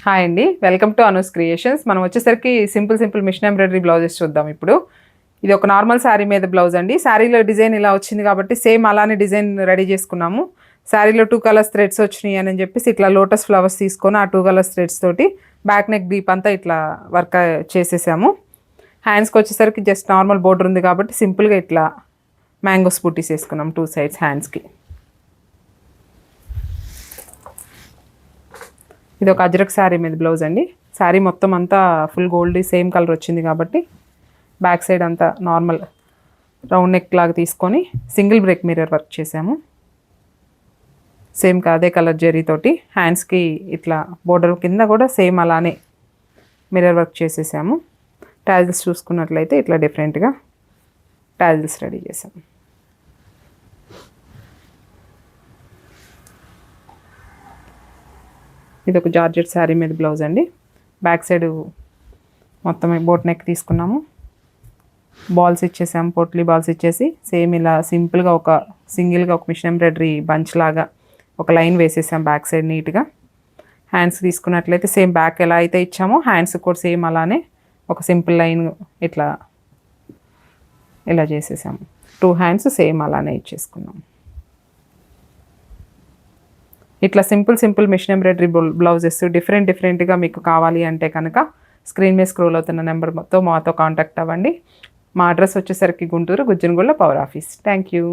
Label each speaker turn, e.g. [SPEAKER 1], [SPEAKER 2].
[SPEAKER 1] Hi అండి, welcome to Anu's creations. మనం వచ్చేసరికి సింపుల్ మిషన్ ఎంబ్రాయిడరీ బ్లౌజెస్ చూద్దాం ఇప్పుడు. ఇది ఒక నార్మల్ శారీ మీద బ్లౌజ్ అండి. శారీలో డిజైన్ ఇలా వచ్చింది కాబట్టి సేమ్ అలానే డిజైన్ రెడీ చేసుకున్నాము. శారీలో 2 కలర్స్ థ్రెడ్స్ వచ్చినాయి అని చెప్పేసి ఇట్లా లోటస్ ఫ్లవర్స్ తీసుకొని ఆ 2 కలర్స్ థ్రెడ్స్ తోటి బ్యాక్ నెక్ డీప్ అంతా ఇట్లా వర్క్ చేసేసాము. హ్యాండ్స్కి వచ్చేసరికి జస్ట్ నార్మల్ బోర్డర్ ఉంది కాబట్టి సింపుల్గా ఇట్లా మ్యాంగోస్ బూటీస్ వేసుకున్నాం 2 సైడ్స్ హ్యాండ్స్కి. ఇది ఒక అజ్రక్ శారీ మీద బ్లౌజ్ అండి. శారీ మొత్తం అంతా ఫుల్ గోల్డ్ సేమ్ కలర్ వచ్చింది కాబట్టి బ్యాక్ సైడ్ అంతా నార్మల్ రౌండ్ నెక్ లాగా తీసుకొని సింగిల్ బ్రేక్ మిర్రర్ వర్క్ చేసాము. సేమ్ అదే కలర్ జరీతోటి హ్యాండ్స్కి ఇట్లా బోర్డర్ కింద కూడా సేమ్ అలానే మిర్రర్ వర్క్ చేసేసాము. టాజిల్స్ చూసుకున్నట్లయితే ఇట్లా డిఫరెంట్గా టాజిల్స్ రెడీ చేసాము. ఇది ఒక జార్జెట్ శారీ మీద బ్లౌజ్ అండి. బ్యాక్ సైడ్ మొత్తం బోట్ నెక్ తీసుకున్నాము. బాల్స్ ఇచ్చేసాము, పొట్లీ బాల్స్ ఇచ్చేసి సేమ్ ఇలా సింపుల్గా ఒక సింగిల్గా ఒక మిషన్ ఎంబ్రాయిడరీ బంచ్ లాగా ఒక లైన్ వేసేసాం బ్యాక్ సైడ్ నీట్గా. హ్యాండ్స్ తీసుకున్నట్లయితే సేమ్ బ్యాక్ ఎలా అయితే ఇచ్చామో హ్యాండ్స్ కూడా సేమ్ అలానే ఒక సింపుల్ లైన్ ఇట్లా ఇలా చేసేసాము. 2 హ్యాండ్స్ సేమ్ అలానే ఇచ్చేసుకున్నాం. ఇట్లా సింపుల్ మిషన్ ఎంబ్రాయిడరీ బ్లౌజెస్ డిఫరెంట్గా మీకు కావాలి అంటే కనుక స్క్రీన్ మీద స్క్రోల్ అవుతున్న నెంబర్తో మాతో కాంటాక్ట్ అవ్వండి. మా అడ్రస్ వచ్చేసరికి గుంటూరు గుజ్జనగూడలో పవర్ ఆఫీస్. Thank you.